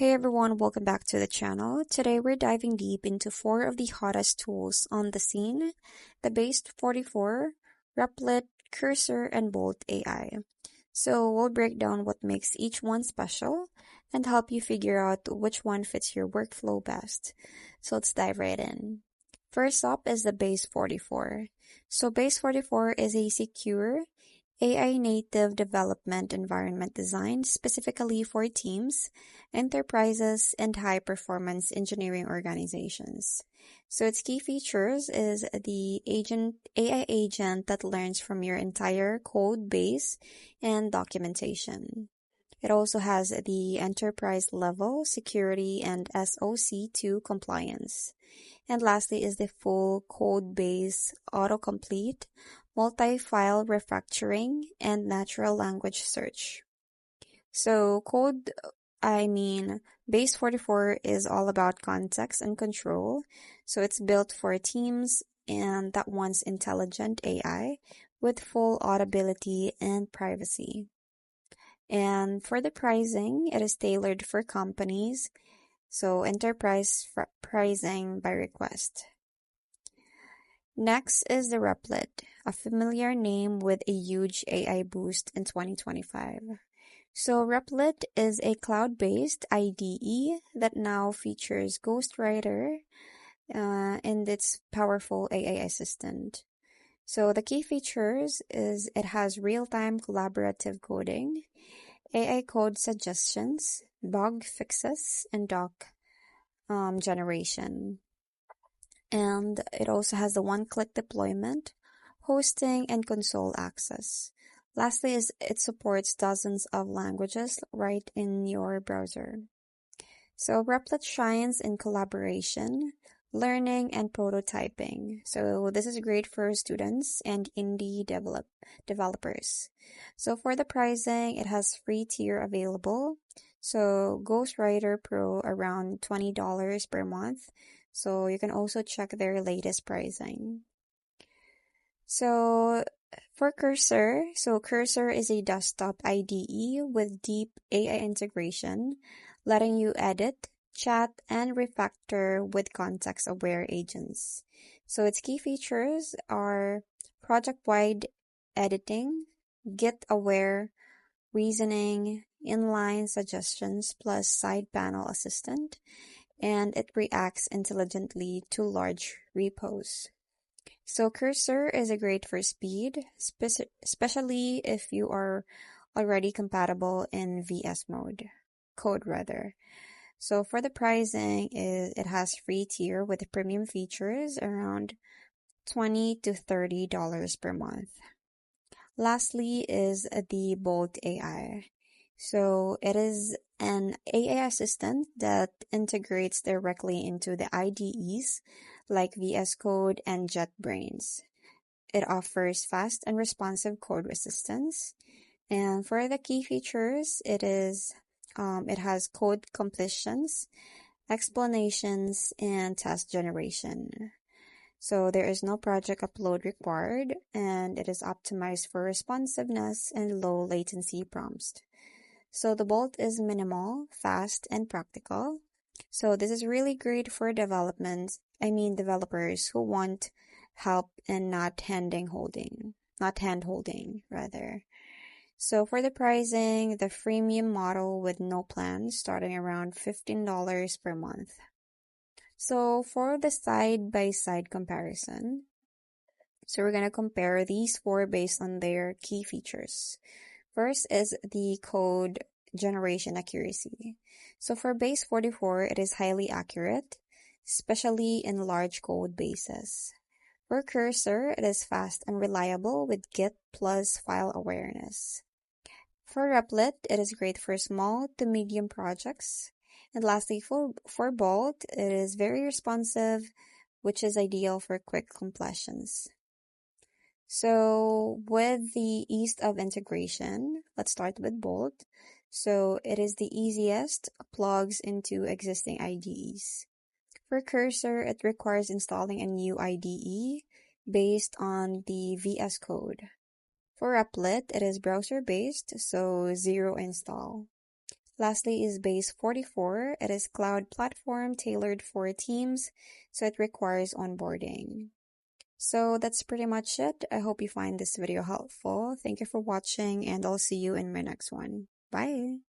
Hey everyone, welcome back to the channel. Today we're diving deep into four of the hottest tools on the scene: the Base 44, Replit, Cursor, and Bolt AI. So we'll break down what makes each one special and help you figure out which one fits your workflow best. So let's dive right in. First up is the Base 44. So Base 44 is a secure AI native development environment designed specifically for teams, enterprises, and high performance engineering organizations. So its key features is the AI agent that learns from your entire code base and documentation. It also has the enterprise level security and SOC 2 compliance. And lastly is the full code base autocomplete, multi-file refactoring, and natural language search. So Base 44 is all about context and control. So it's built for teams and that wants intelligent AI with full audibility and privacy. And for the pricing, it is tailored for companies, so enterprise pricing by request. Next is the Replit, a familiar name with a huge AI boost in 2025. So Replit is a cloud-based IDE that now features Ghostwriter and its powerful AI assistant. So the key features is it has real-time collaborative coding, AI code suggestions, bug fixes, and doc generation. And it also has the one-click deployment, hosting, and console access. Lastly is it supports dozens of languages right in your browser. So Replit shines in collaboration, learning, and prototyping. So this is great for students and indie developers. So for the pricing, it has free tier available. So Ghostwriter Pro around $20 per month. So you can also check their latest pricing. So for Cursor, Cursor is a desktop IDE with deep AI integration, letting you edit, chat, and refactor with context-aware agents. So its key features are project-wide editing, Git-aware reasoning, inline suggestions, plus side panel assistant, and it reacts intelligently to large repos. So Cursor is a great for speed, especially if you are already compatible in code rather. So for the pricing, it has free tier with premium features around $20 to $30 per month. Lastly is the Bolt AI. So it is an AI assistant that integrates directly into the IDEs like VS Code and JetBrains. It offers fast and responsive code assistance. And for the key features, it has code completions, explanations, and test generation. So there is no project upload required, and it is optimized for responsiveness and low latency prompts. So the Bolt is minimal, fast, and practical. So this is really great for developers who want help and not hand-holding rather. So for the pricing, the freemium model with no plans starting around $15 per month. So for the side-by-side comparison, so we're going to compare these four based on their key features. First is the code generation accuracy. So for Base 44, it is highly accurate, especially in large code bases. For Cursor, it is fast and reliable with Git plus file awareness. For Replit, it is great for small to medium projects. And lastly, for Bolt, it is very responsive, which is ideal for quick completions. So with the ease of integration, let's start with Bolt. So it is the easiest, plugs into existing IDEs. For Cursor, it requires installing a new IDE based on the VS Code. For Replit, it is browser-based, so zero install. Lastly is Base 44. It is cloud platform tailored for teams, so it requires onboarding. So that's pretty much it. I hope you find this video helpful. Thank you for watching, and I'll see you in my next one. Bye!